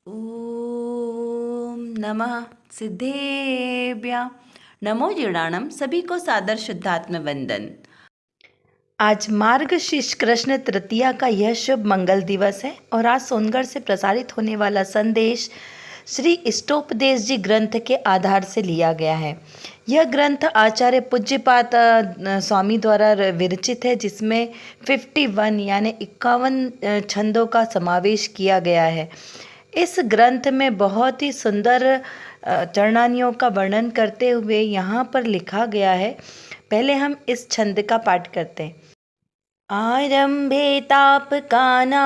ओम नमः सिद्धेभ्य नमो जीर्णाणम। सभी को सादर शुद्धात्म वंदन। आज मार्गशीर्ष कृष्ण तृतीया का यह शुभ मंगल दिवस है और आज सोनगढ़ से प्रसारित होने वाला संदेश श्री इष्टोपदेश जी ग्रंथ के आधार से लिया गया है। यह ग्रंथ आचार्य पूज्यपाद स्वामी द्वारा विरचित है, जिसमें 51 यानी 51 छंदों का समावेश किया गया है। इस ग्रंथ में बहुत ही सुंदर चरणानियों का वर्णन करते हुए यहाँ पर लिखा गया है। पहले हम इस छंद का पाठ करते हैं। आरंभे तापकाना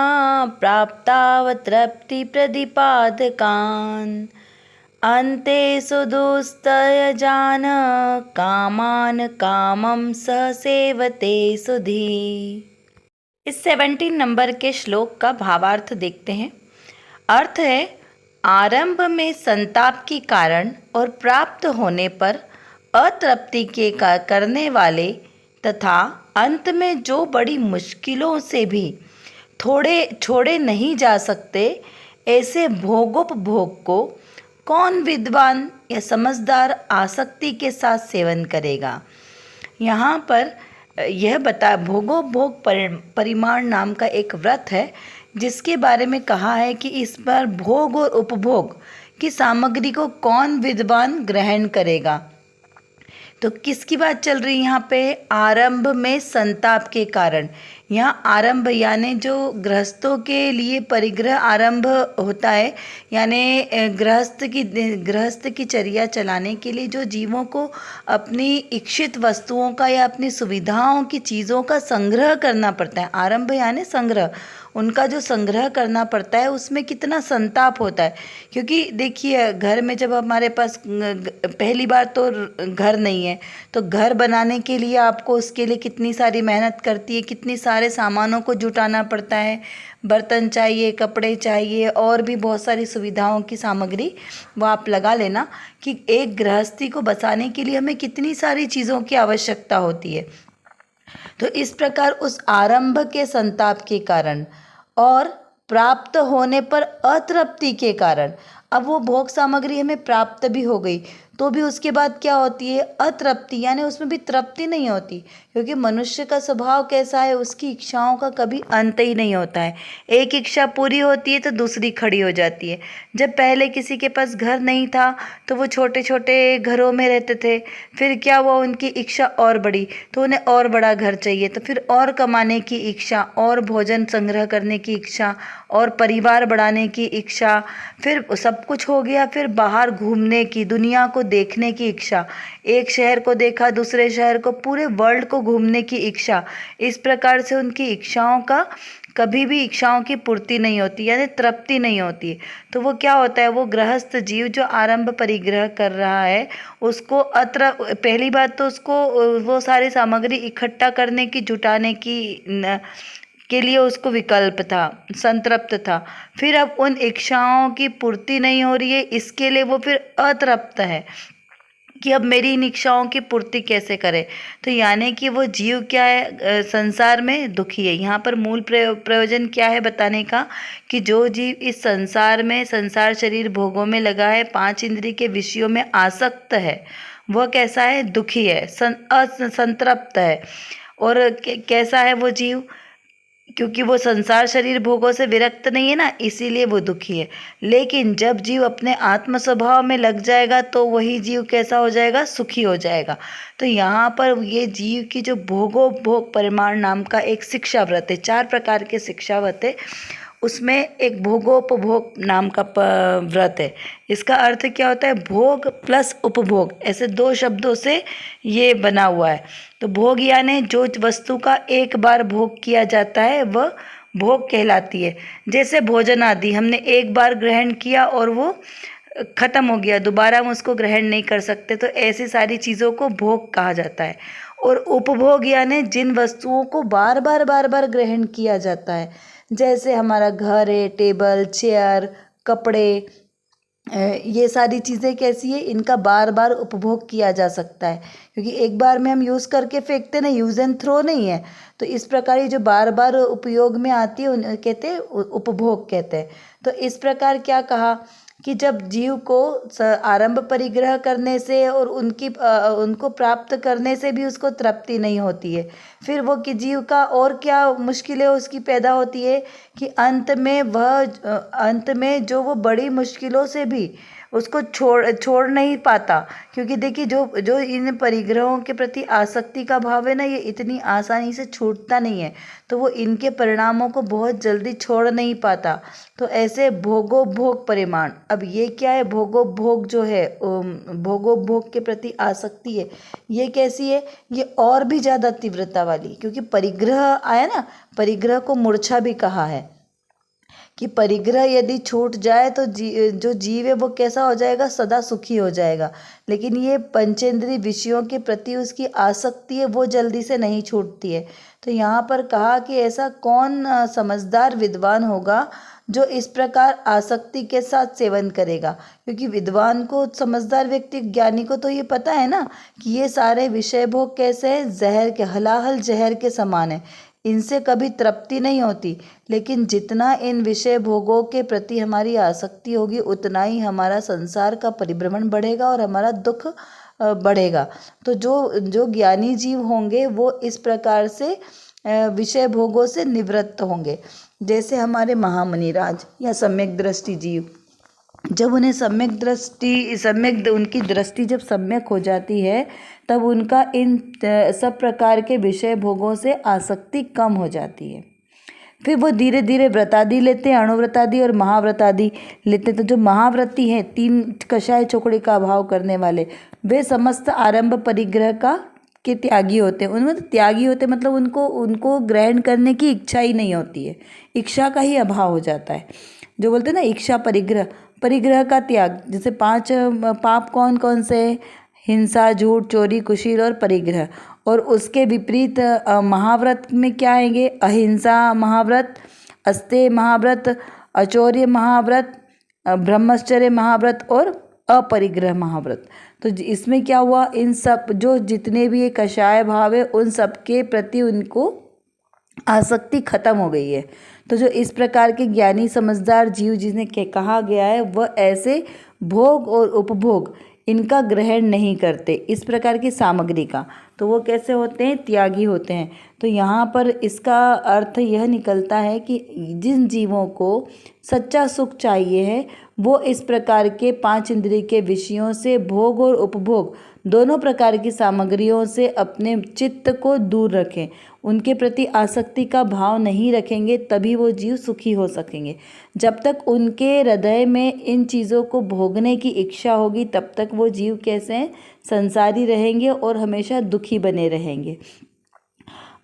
प्राप्तावतृप्ति प्रदिपादकान् अन्ते सुदुस्तयजान कामान कामं स सेवते सुधी। इस 17 नंबर के श्लोक का भावार्थ देखते हैं। अर्थ है, आरंभ में संताप के कारण और प्राप्त होने पर अतृप्ति के करने वाले तथा अंत में जो बड़ी मुश्किलों से भी छोड़े नहीं जा सकते, ऐसे भोगोपभोग को कौन विद्वान या समझदार आसक्ति के साथ सेवन करेगा। यहाँ पर यह भोगोपभोग परिमाण नाम का एक व्रत है, जिसके बारे में कहा है कि इस पर भोग और उपभोग की सामग्री को कौन विद्वान ग्रहण करेगा। तो किसकी बात चल रही है यहाँ पे? आरंभ में संताप के कारण। यहाँ आरंभ यानी जो गृहस्थों के लिए परिग्रह आरंभ होता है, यानी गृहस्थ की चर्या चलाने के लिए जो जीवों को अपनी इच्छित वस्तुओं का या अपनी सुविधाओं की चीज़ों का संग्रह करना पड़ता है। आरंभ यानी संग्रह, उनका जो संग्रह करना पड़ता है उसमें कितना संताप होता है। क्योंकि देखिए, घर में जब हमारे पास पहली बार तो घर नहीं है, तो घर बनाने के लिए आपको उसके लिए कितनी सारी मेहनत करती है, कितनी सारे सामानों को जुटाना पड़ता है। बर्तन चाहिए, कपड़े चाहिए और भी बहुत सारी सुविधाओं की सामग्री वो आप लगा लेना कि एक गृहस्थी को बसाने के लिए हमें कितनी सारी चीज़ों की आवश्यकता होती है। तो इस प्रकार उस आरंभ के संताप के कारण और प्राप्त होने पर अतृप्ति के कारण, अब वो भोग सामग्री हमें प्राप्त भी हो गई तो भी उसके बाद क्या होती है? अतृप्ति, यानी उसमें भी तृप्ति नहीं होती। क्योंकि मनुष्य का स्वभाव कैसा है, उसकी इच्छाओं का कभी अंत ही नहीं होता है। एक इच्छा पूरी होती है तो दूसरी खड़ी हो जाती है। जब पहले किसी के पास घर नहीं था तो वो छोटे छोटे घरों में रहते थे, फिर क्या हुआ, उनकी इच्छा और बढ़ी तो उन्हें और बड़ा घर चाहिए, तो फिर और कमाने की इच्छा, और भोजन संग्रह करने की इच्छा, और परिवार बढ़ाने की इच्छा, फिर सब कुछ हो गया। फिर बाहर घूमने की, दुनिया को देखने की इच्छा, एक शहर को देखा, दूसरे शहर को, पूरे वर्ल्ड को घूमने की इच्छा। इस प्रकार से उनकी इच्छाओं का कभी भी इच्छाओं की पूर्ति नहीं होती, यानी तृप्ति नहीं होती। तो वो क्या होता है, वो गृहस्थ जीव जो आरंभ परिग्रह कर रहा है उसको पहली बात तो उसको वो सारी सामग्री इकट्ठा करने की, जुटाने की के लिए उसको विकल्प था, संतृप्त था। फिर अब उन इच्छाओं की पूर्ति नहीं हो रही है, इसके लिए वो फिर अतृप्त है कि अब मेरी इन इच्छाओं की पूर्ति कैसे करे। तो यानी कि वो जीव क्या है, संसार में दुखी है। यहाँ पर मूल प्रयोजन क्या है बताने का, कि जो जीव इस संसार में, संसार शरीर भोगों में लगा है, 5 इंद्रिय के विषयों में आसक्त है, वह कैसा है? दुखी है, असंतृप्त है। और कैसा है वो जीव? क्योंकि वो संसार शरीर भोगों से विरक्त नहीं है ना, इसीलिए वो दुखी है। लेकिन जब जीव अपने आत्म स्वभाव में लग जाएगा तो वही जीव कैसा हो जाएगा? सुखी हो जाएगा। तो यहाँ पर ये जीव की जो भोगोपभोग परिमाण नाम का एक शिक्षा व्रत है, 4 प्रकार के शिक्षा व्रत है, उसमें एक भोगोपभोग नाम का व्रत है। इसका अर्थ क्या होता है? भोग प्लस उपभोग, ऐसे 2 शब्दों से ये बना हुआ है। तो भोग यानी जो वस्तु का एक बार भोग किया जाता है वह भोग कहलाती है। जैसे भोजन आदि हमने एक बार ग्रहण किया और वो खत्म हो गया, दोबारा हम उसको ग्रहण नहीं कर सकते, तो ऐसी सारी चीज़ों को भोग कहा जाता है। और उपभोग यानी जिन वस्तुओं को बार बार ग्रहण किया जाता है, जैसे हमारा घर है, टेबल, चेयर, कपड़े, ये सारी चीज़ें कैसी है, इनका बार बार उपभोग किया जा सकता है, क्योंकि एक बार में हम यूज़ करके फेंकते नहीं, यूज़ एंड थ्रो नहीं है। तो इस प्रकार ये जो बार बार उपयोग में आती है उन्हें कहते हैं उपभोग कहते हैं। तो इस प्रकार क्या कहा कि जब जीव को आरंभ परिग्रह करने से और उनको प्राप्त करने से भी उसको तृप्ति नहीं होती है, फिर वो कि जीव का और क्या मुश्किलें उसकी पैदा होती है कि अंत में जो वो बड़ी मुश्किलों से भी उसको छोड़ नहीं पाता, क्योंकि देखिए जो जो इन परिग्रहों के प्रति आसक्ति का भाव है ना, ये इतनी आसानी से छूटता नहीं है, तो वो इनके परिणामों को बहुत जल्दी छोड़ नहीं पाता। तो ऐसे भोगोपभोग परिमाण, अब ये क्या है, भोगोपभोग जो है, भोगोपभोग के प्रति आसक्ति है, ये कैसी है, ये और भी ज़्यादा तीव्रता वाली, क्योंकि परिग्रह आया ना, परिग्रह को मूर्छा भी कहा है कि परिग्रह यदि छूट जाए तो जो जीव है वो कैसा हो जाएगा, सदा सुखी हो जाएगा। लेकिन ये पंचेंद्रिय विषयों के प्रति उसकी आसक्ति है वो जल्दी से नहीं छूटती है। तो यहाँ पर कहा कि ऐसा कौन समझदार विद्वान होगा जो इस प्रकार आसक्ति के साथ सेवन करेगा, क्योंकि विद्वान को, समझदार व्यक्ति, ज्ञानी को तो ये पता है ना कि ये सारे विषय भोग कैसे हैं, जहर के, हलाहल जहर के समान है, इनसे कभी तृप्ति नहीं होती। लेकिन जितना इन विषय भोगों के प्रति हमारी आसक्ति होगी उतना ही हमारा संसार का परिभ्रमण बढ़ेगा और हमारा दुख बढ़ेगा। तो जो ज्ञानी जीव होंगे वो इस प्रकार से विषय भोगों से निवृत्त होंगे। जैसे हमारे महामुनिराज या सम्यक दृष्टि जीव, जब उन्हें उनकी दृष्टि जब सम्यक हो जाती है तब उनका इन सब प्रकार के विषय भोगों से आसक्ति कम हो जाती है। फिर वो धीरे धीरे व्रतादि लेते हैं, अणुव्रतादि और महाव्रतादि लेते हैं। तो जो महाव्रती हैं, 3 कषाय चोकड़ी का अभाव करने वाले, वे समस्त आरंभ परिग्रह के त्यागी होते हैं। उनमें त्यागी होते मतलब उनको ग्रहण करने की इच्छा ही नहीं होती है, इच्छा का ही अभाव हो जाता है। जो बोलते हैं ना इच्छा परिग्रह का त्याग। जैसे 5 पाप कौन कौन से, हिंसा, झूठ, चोरी, कुशील और परिग्रह। और उसके विपरीत महाव्रत में क्या आएंगे, अहिंसा महाव्रत, अस्तेय महाव्रत, अचौर्य महाव्रत, ब्रह्मचर्य महाव्रत और अपरिग्रह महाव्रत। तो इसमें क्या हुआ, इन सब जो जितने भी ये कषाय भाव है उन सब के प्रति उनको आसक्ति खत्म हो गई है। तो जो इस प्रकार के ज्ञानी समझदार जीव जिन्हें कहा गया है वह ऐसे भोग और उपभोग इनका ग्रहण नहीं करते, इस प्रकार की सामग्री का। तो वो कैसे होते हैं, त्यागी होते हैं। तो यहाँ पर इसका अर्थ यह निकलता है कि जिन जीवों को सच्चा सुख चाहिए है वो इस प्रकार के 5 इंद्रिय के विषयों से, भोग और उपभोग दोनों प्रकार की सामग्रियों से अपने चित्त को दूर रखें, उनके प्रति आसक्ति का भाव नहीं रखेंगे, तभी वो जीव सुखी हो सकेंगे। जब तक उनके हृदय में इन चीज़ों को भोगने की इच्छा होगी तब तक वो जीव कैसे हैं, संसारी रहेंगे और हमेशा दुखी बने रहेंगे।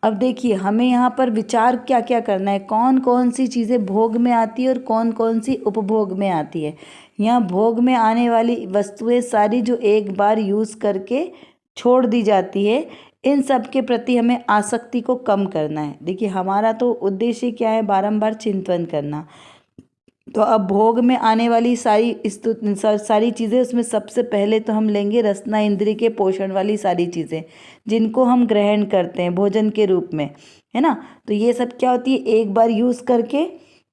अब देखिए हमें यहाँ पर विचार क्या क्या करना है, कौन कौन सी चीज़ें भोग में आती है और कौन कौन सी उपभोग में आती है। यहाँ भोग में आने वाली वस्तुएं सारी जो एक बार यूज़ करके छोड़ दी जाती है, इन सब के प्रति हमें आसक्ति को कम करना है। देखिए हमारा तो उद्देश्य क्या है, बारंबार चिंतन करना। तो अब भोग में आने वाली सारी चीज़ें, उसमें सबसे पहले तो हम लेंगे रसना इंद्रिय के पोषण वाली सारी चीज़ें जिनको हम ग्रहण करते हैं भोजन के रूप में, है ना। तो ये सब क्या होती है, एक बार यूज़ करके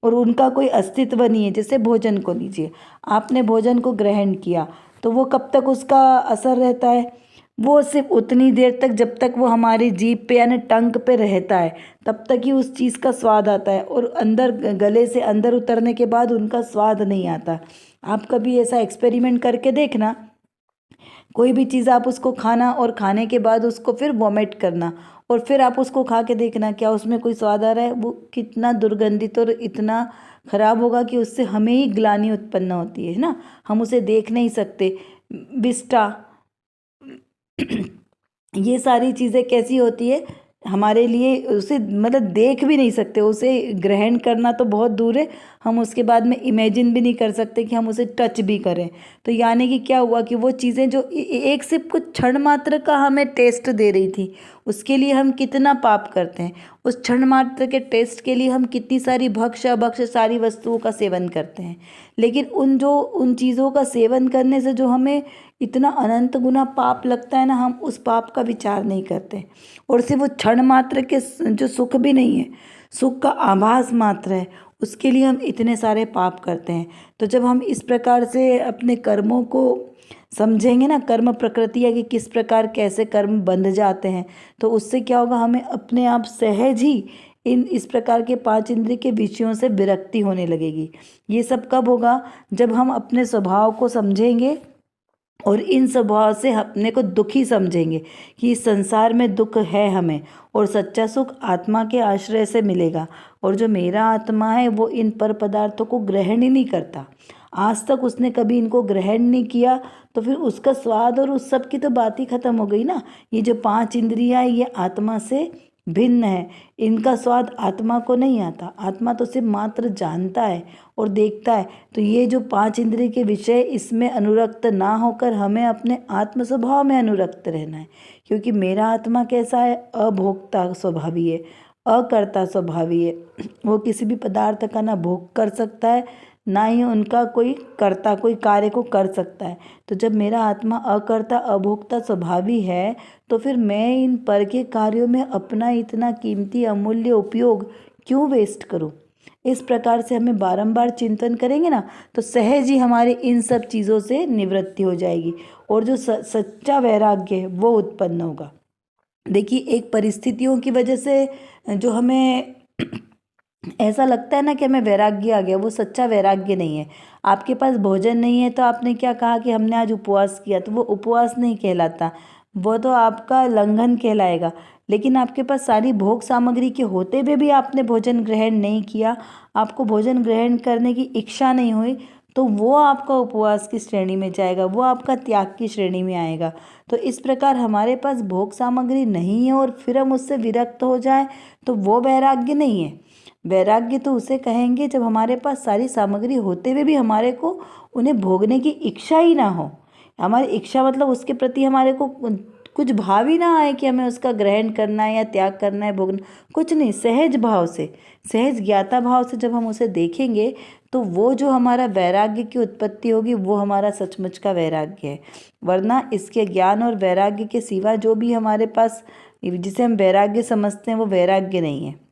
और उनका कोई अस्तित्व नहीं है। जैसे भोजन को लीजिए, आपने भोजन को ग्रहण किया तो वो कब तक उसका असर रहता है, वो सिर्फ उतनी देर तक जब तक वो हमारी जीभ पे यानी टंग पे रहता है तब तक ही उस चीज़ का स्वाद आता है, और अंदर गले से अंदर उतरने के बाद उनका स्वाद नहीं आता। आप कभी ऐसा एक्सपेरिमेंट करके देखना, कोई भी चीज़ आप उसको खाना और खाने के बाद उसको फिर वॉमिट करना और फिर आप उसको खा के देखना क्या उसमें कोई स्वाद आ रहा है। वो कितना दुर्गंधित और इतना ख़राब होगा कि उससे हमें ही ग्लानि उत्पन्न होती है ना, हम उसे देख नहीं सकते। बिस्टा ये सारी चीज़ें कैसी होती है हमारे लिए, उसे मतलब देख भी नहीं सकते, उसे ग्रहण करना तो बहुत दूर है, हम उसके बाद में इमेजिन भी नहीं कर सकते कि हम उसे टच भी करें। तो यानी कि क्या हुआ कि वो चीज़ें जो एक सिर्फ कुछ क्षण मात्र का हमें टेस्ट दे रही थी उसके लिए हम कितना पाप करते हैं। उस क्षण मात्र के टेस्ट के लिए हम कितनी सारी भक्ष्य अभक्ष्य सारी वस्तुओं का सेवन करते हैं, लेकिन उन चीज़ों का सेवन करने से जो हमें इतना अनंत गुना पाप लगता है ना, हम उस पाप का विचार नहीं करते। और सिर्फ वो क्षण मात्र के जो सुख भी नहीं है, सुख का आभास मात्र है, उसके लिए हम इतने सारे पाप करते हैं। तो जब हम इस प्रकार से अपने कर्मों को समझेंगे ना, कर्म प्रकृति है कि किस प्रकार कैसे कर्म बंध जाते हैं, तो उससे क्या होगा, हमें अपने आप सहज ही इस प्रकार के 5 इंद्रिय के विषयों से विरक्ति होने लगेगी। ये सब कब होगा, जब हम अपने स्वभाव को समझेंगे और इन स्वभाव से अपने को दुखी समझेंगे कि इस संसार में दुख है हमें, और सच्चा सुख आत्मा के आश्रय से मिलेगा। और जो मेरा आत्मा है वो इन पर पदार्थों को ग्रहण ही नहीं करता, आज तक उसने कभी इनको ग्रहण नहीं किया, तो फिर उसका स्वाद और उस सब की तो बात ही खत्म हो गई ना। ये जो 5 इंद्रियां ये आत्मा से भिन्न है, इनका स्वाद आत्मा को नहीं आता, आत्मा तो सिर्फ मात्र जानता है और देखता है। तो ये जो 5 इंद्रिय के विषय, इसमें अनुरक्त ना होकर हमें अपने आत्म स्वभाव में अनुरक्त रहना है। क्योंकि मेरा आत्मा कैसा है, अभोक्ता स्वभावी है, अकर्ता स्वभावी है। वो किसी भी पदार्थ का ना भोग कर सकता है, ना ही उनका कोई कर्ता कोई कार्य को कर सकता है। तो जब मेरा आत्मा अकर्ता अभोक्ता स्वभावी है, तो फिर मैं इन पर के कार्यों में अपना इतना कीमती अमूल्य उपयोग क्यों वेस्ट करूं। इस प्रकार से हमें बारंबार चिंतन करेंगे ना, तो सहज ही हमारे इन सब चीज़ों से निवृत्ति हो जाएगी और जो सच्चा वैराग्य है वो उत्पन्न होगा। देखिए, एक परिस्थितियों की वजह से जो हमें ऐसा लगता है ना कि हमें वैराग्य आ गया, वो सच्चा वैराग्य नहीं है। आपके पास भोजन नहीं है तो आपने क्या कहा कि हमने आज उपवास किया, तो वो उपवास नहीं कहलाता, वो तो आपका लंघन कहलाएगा। लेकिन आपके पास सारी भोग सामग्री के होते हुए भी आपने भोजन ग्रहण नहीं किया, आपको भोजन ग्रहण करने की इच्छा नहीं हुई, तो वो आपका उपवास की श्रेणी में जाएगा, वो आपका त्याग की श्रेणी में आएगा। तो इस प्रकार हमारे पास भोग सामग्री नहीं है और फिर हम उससे विरक्त हो जाए, तो वो वैराग्य नहीं है। वैराग्य तो उसे कहेंगे जब हमारे पास सारी सामग्री होते हुए भी हमारे को उन्हें भोगने की इच्छा ही ना हो। हमारी इच्छा मतलब उसके प्रति हमारे को कुछ भाव ही ना आए कि हमें उसका ग्रहण करना है या त्याग करना है, भोगना, कुछ नहीं। सहज भाव से, सहज ज्ञाता भाव से जब हम उसे देखेंगे, तो वो जो हमारा वैराग्य की उत्पत्ति होगी वो हमारा सचमुच का वैराग्य है। वरना इसके ज्ञान और वैराग्य के सिवा जो भी हमारे पास जिसे हम वैराग्य समझते हैं वो वैराग्य नहीं है।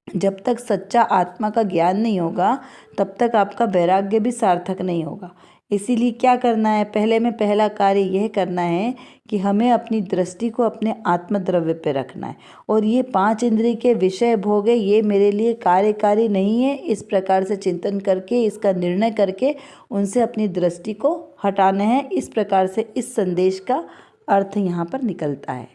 जब तक सच्चा आत्मा का ज्ञान नहीं होगा तब तक आपका वैराग्य भी सार्थक नहीं होगा। इसीलिए क्या करना है, पहले में पहला कार्य यह करना है कि हमें अपनी दृष्टि को अपने आत्मद्रव्य पे रखना है। और ये 5 इंद्रिय के विषय भोग है, ये मेरे लिए कार्यकारी नहीं है, इस प्रकार से चिंतन करके, इसका निर्णय करके उनसे अपनी दृष्टि को हटाना है। इस प्रकार से इस संदेश का अर्थ यहाँ पर निकलता है।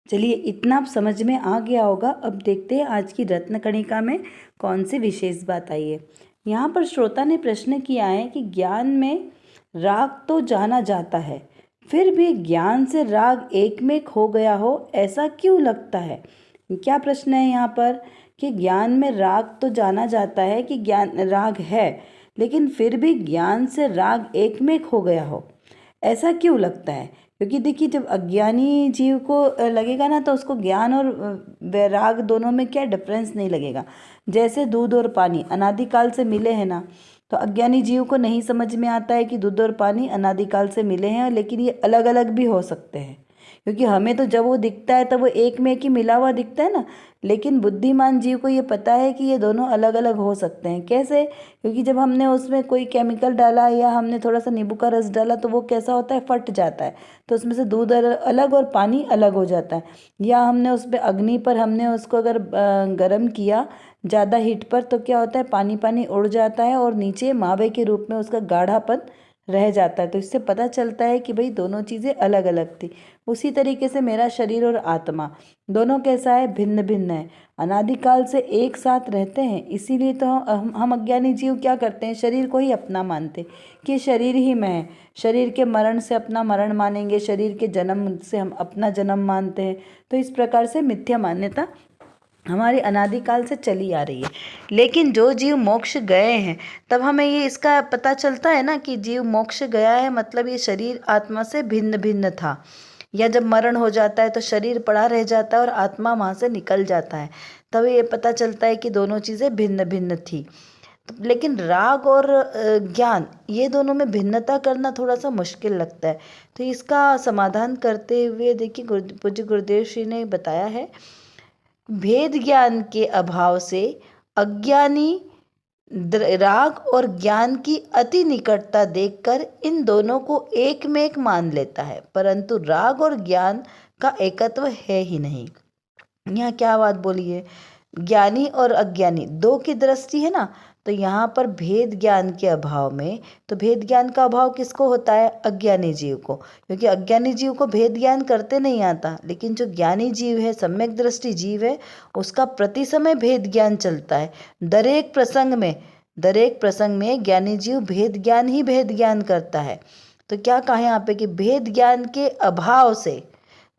चलिए, इतना आप समझ में आ गया होगा। अब देखते हैं आज की रत्न कणिका में कौन सी विशेष बात आई है। यहाँ पर श्रोता ने प्रश्न किया है कि ज्ञान में राग तो जाना जाता है, फिर भी ज्ञान से राग एक में खो गया हो, ऐसा क्यों लगता है। क्या प्रश्न है यहाँ पर कि ज्ञान में राग तो जाना जाता है, कि ज्ञान राग है, लेकिन फिर भी ज्ञान से राग एक में खो गया हो, ऐसा क्यों लगता है। क्योंकि देखिए, जब अज्ञानी जीव को लगेगा ना, तो उसको ज्ञान और वैराग दोनों में क्या डिफरेंस नहीं लगेगा। जैसे दूध और पानी अनादिकाल से मिले हैं ना, तो अज्ञानी जीव को नहीं समझ में आता है कि दूध और पानी अनादिकाल से मिले हैं, लेकिन ये अलग अलग भी हो सकते हैं। क्योंकि हमें तो जब वो दिखता है तब वो एक में एक ही मिला हुआ दिखता है ना, लेकिन बुद्धिमान जीव को ये पता है कि ये दोनों अलग अलग हो सकते हैं। कैसे? क्योंकि जब हमने उसमें कोई केमिकल डाला या हमने थोड़ा सा नींबू का रस डाला, तो वो कैसा होता है, फट जाता है, तो उसमें से दूध अलग और पानी अलग हो जाता है। या हमने उस पर अग्नि पर हमने उसको अगर गर्म किया ज़्यादा हीट पर, तो क्या होता है, पानी पानी उड़ जाता है और नीचे मावे के रूप में उसका गाढ़ापन रह जाता है। तो इससे पता चलता है कि भाई दोनों चीज़ें अलग अलग थी। उसी तरीके से मेरा शरीर और आत्मा दोनों कैसा है, भिन्न भिन्न है, अनादिकाल से एक साथ रहते हैं। इसीलिए तो हम अज्ञानी जीव क्या करते हैं, शरीर को ही अपना मानते कि शरीर ही मैं है। शरीर के मरण से अपना मरण मानेंगे, शरीर के जन्म से हम अपना जन्म मानते हैं। तो इस प्रकार से मिथ्या मान्यता हमारी अनादिकाल से चली आ रही है। लेकिन जो जीव मोक्ष गए हैं, तब हमें ये इसका पता चलता है ना कि जीव मोक्ष गया है, मतलब ये शरीर आत्मा से भिन्न भिन्न था। या जब मरण हो जाता है तो शरीर पड़ा रह जाता है और आत्मा वहाँ से निकल जाता है। तब ये पता चलता है कि दोनों चीज़ें भिन्न भिन्न थी। लेकिन राग और ज्ञान, ये दोनों में भिन्नता करना थोड़ा सा मुश्किल लगता है। तो इसका समाधान करते हुए देखिए पूज्य गुरुदेव श्री ने बताया है, भेद ज्ञान के अभाव से अज्ञानी राग और ज्ञान की अति निकटता देखकर इन दोनों को एक में एक मान लेता है, परंतु राग और ज्ञान का एकत्व है ही नहीं। यहाँ क्या बात बोली है, ज्ञानी और अज्ञानी दो की दृष्टि है ना, तो यहाँ पर भेद ज्ञान के अभाव में, तो भेद ज्ञान का अभाव किसको होता है, अज्ञानी जीव को, क्योंकि अज्ञानी जीव को भेद ज्ञान करते नहीं आता। लेकिन जो ज्ञानी जीव है, सम्यक दृष्टि जीव है, उसका प्रति समय भेद ज्ञान चलता है। दरेक प्रसंग में ज्ञानी जीव भेद ज्ञान करता है। तो क्या कहा यहाँ पे कि भेद ज्ञान के अभाव से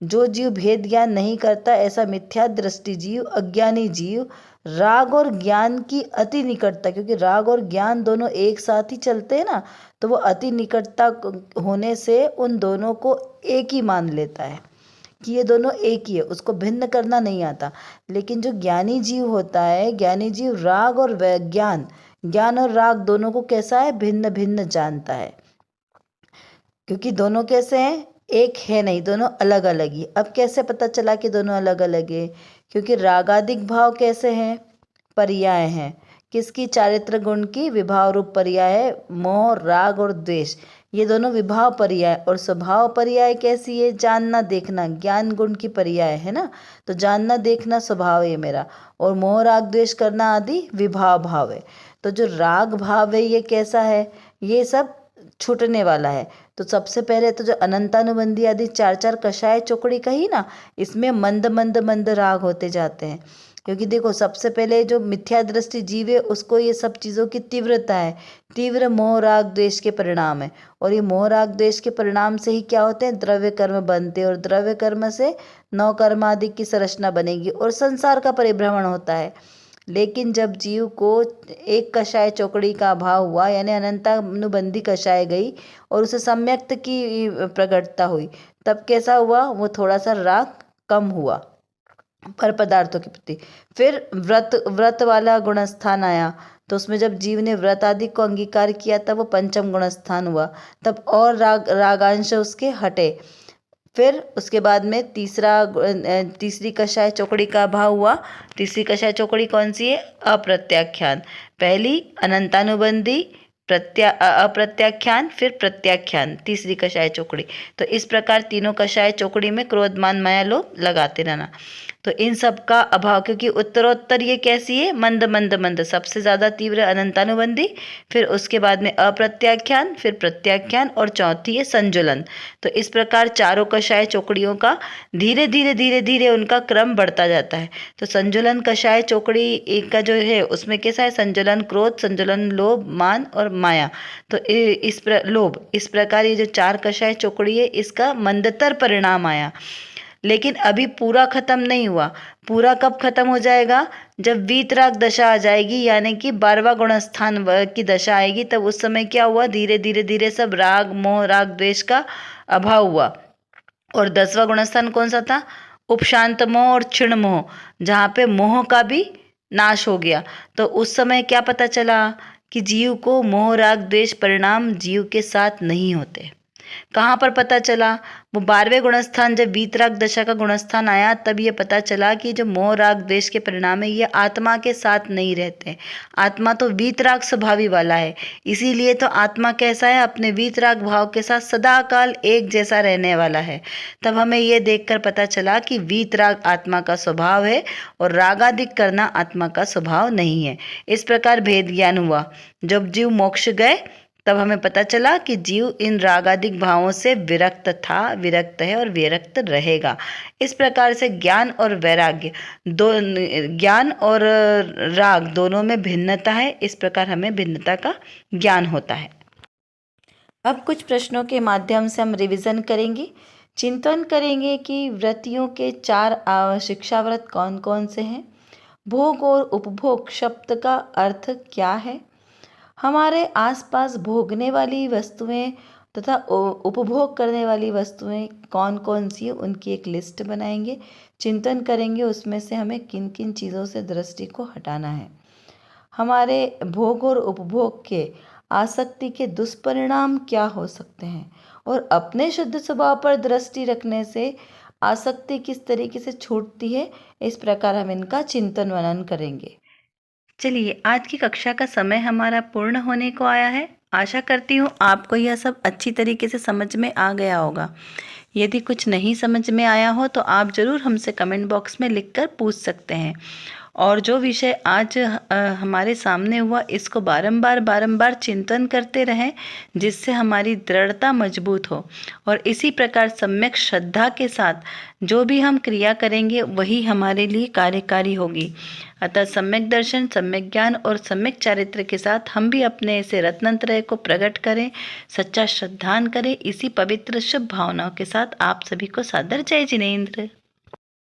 जो जीव भेद ज्ञान नहीं करता, ऐसा मिथ्या दृष्टि जीव, अज्ञानी जीव राग और ज्ञान की अति निकटता, क्योंकि राग और ज्ञान दोनों एक साथ ही चलते हैं ना, तो वो अति निकटता होने से उन दोनों को एक ही मान लेता है कि ये दोनों एक ही है, उसको भिन्न करना नहीं आता। लेकिन जो ज्ञानी जीव होता है, ज्ञानी जीव राग और ज्ञान और राग दोनों को कैसा है, भिन्न भिन्न जानता है, क्योंकि दोनों कैसे हैं, एक है नहीं, दोनों अलग अलग ही। अब कैसे पता चला कि दोनों अलग अलग है, क्योंकि रागादिक भाव कैसे हैं, पर्याय हैं। किसकी, चारित्र गुण की विभाव रूप पर्याय है, मोह, राग और द्वेष, ये दोनों विभाव पर्याय। और स्वभाव पर्याय कैसी है, जानना देखना, ज्ञान गुण की पर्याय है ना, तो जानना देखना स्वभाव है मेरा, और मोह राग द्वेष करना आदि विभाव भाव है। तो जो राग भाव है ये कैसा है, ये सब छूटने वाला है। तो सबसे पहले तो जो अनंतानुबंधी आदि चार चार कषाय चौकड़ी कही ना, इसमें मंद मंद मंद राग होते जाते हैं। क्योंकि देखो, सबसे पहले जो मिथ्या दृष्टि जीव है उसको ये सब चीज़ों की तीव्रता है, तीव्र मोह राग द्वेष के परिणाम है। और ये मोह राग द्वेष के परिणाम से ही क्या होते हैं, द्रव्य कर्म बनते हैं, और द्रव्य कर्म से नौ कर्म आदि की संरचना बनेगी और संसार का परिभ्रमण होता है। लेकिन जब जीव को एक कषाय चौकड़ी का अभाव हुआ, यानी अनंतानुबंधी कषाय गई और उसे सम्यक्त की प्रकटता हुई, तब कैसा हुआ, वो थोड़ा सा राग कम हुआ पर पदार्थों के प्रति। फिर व्रत वाला गुणस्थान आया, तो उसमें जब जीव ने व्रत आदि को अंगीकार किया तब वो पंचम गुणस्थान हुआ, तब और रागांश उसके हटे। फिर उसके बाद में तीसरी कषाय चौकड़ी का अभाव हुआ। तीसरी कषाय चौकड़ी कौन सी है, अप्रत्याख्यान। पहली अनंतानुबंधी, अप्रत्याख्यान, फिर प्रत्याख्यान, तीसरी कषाय चौकड़ी। तो इस प्रकार तीनों कषाय चौकड़ी में क्रोध मान माया लोभ लगाते रहना। तो इन सब का अभाव, क्योंकि उत्तरोत्तर ये कैसी है, मंद मंद मंद, सबसे ज़्यादा तीव्र अनंतानुबंधी, फिर उसके बाद में अप्रत्याख्यान, फिर प्रत्याख्यान, और चौथी है संजुलन। तो इस प्रकार चारों कषाय चौकड़ियों का धीरे धीरे धीरे धीरे उनका क्रम बढ़ता जाता है। तो संजुलन कषाय चौकड़ी का जो है उसमें कैसा है, संजुलन क्रोध, संजुलन लोभ, मान और माया। तो लोभ, इस प्रकार ये जो चार कषाय चौकड़ी है इसका मंदतर परिणाम आया। लेकिन अभी पूरा खत्म नहीं हुआ। पूरा कब खत्म हो जाएगा, जब वीतराग दशा आ जाएगी, यानी कि 12वां गुणस्थान की दशा आएगी, तब उस समय क्या हुआ, धीरे धीरे धीरे सब राग मोह राग द्वेष का अभाव हुआ। और 10वां गुणस्थान कौन सा था, उपशांत मोह और क्षीण मोह, जहाँ पे मोह का भी नाश हो गया। तो उस समय क्या पता चला कि जीव को मोह राग द्वेष परिणाम जीव के साथ नहीं होते। कहाँ पर पता चला, वो 12वें गुणस्थान जब वीतराग दशा का गुणस्थान आया, तब ये पता चला कि जो मोह राग द्वेष के परिणाम है ये आत्मा के साथ नहीं रहते। आत्मा तो वीतराग स्वभावी वाला है, इसीलिए तो आत्मा कैसा है, अपने वीतराग भाव के साथ सदा काल एक जैसा रहने वाला है। तब हमें ये देखकर पता चला कि वीतराग आत्मा का स्वभाव है और रागादिक करना आत्मा का स्वभाव नहीं है। इस प्रकार भेद ज्ञान हुआ। जब जीव मोक्ष गए तब हमें पता चला कि जीव इन रागादिक भावों से विरक्त था, विरक्त है और विरक्त रहेगा। इस प्रकार से ज्ञान और वैराग्य ज्ञान और राग दोनों में भिन्नता है। इस प्रकार हमें भिन्नता का ज्ञान होता है। अब कुछ प्रश्नों के माध्यम से हम रिवीजन करेंगे, चिंतन करेंगे कि व्रतियों के 4 शिक्षाव्रत कौन कौन से हैं, भोग और उपभोग शब्द का अर्थ क्या है, हमारे आसपास भोगने वाली वस्तुएं तथा उपभोग करने वाली वस्तुएं कौन कौन सी है उनकी एक लिस्ट बनाएंगे, चिंतन करेंगे उसमें से हमें किन किन चीज़ों से दृष्टि को हटाना है। हमारे भोग और उपभोग के आसक्ति के दुष्परिणाम क्या हो सकते हैं और अपने शुद्ध स्वभाव पर दृष्टि रखने से आसक्ति किस तरीके से छूटती है, इस प्रकार हम इनका चिंतन मनन करेंगे। चलिए, आज की कक्षा का समय हमारा पूर्ण होने को आया है। आशा करती हूँ आपको यह सब अच्छी तरीके से समझ में आ गया होगा। यदि कुछ नहीं समझ में आया हो तो आप ज़रूर हमसे कमेंट बॉक्स में लिखकर पूछ सकते हैं। और जो विषय आज हमारे सामने हुआ, इसको बारंबार चिंतन करते रहें, जिससे हमारी दृढ़ता मजबूत हो। और इसी प्रकार सम्यक श्रद्धा के साथ जो भी हम क्रिया करेंगे वही हमारे लिए कार्यकारी होगी। अतः सम्यक दर्शन, सम्यक ज्ञान और सम्यक चारित्र के साथ हम भी अपने ऐसे रत्नत्रय को प्रकट करें, सच्चा श्रद्धान करें। इसी पवित्र शुभ भावनाओं के साथ आप सभी को सादर जय जिनेंद्र।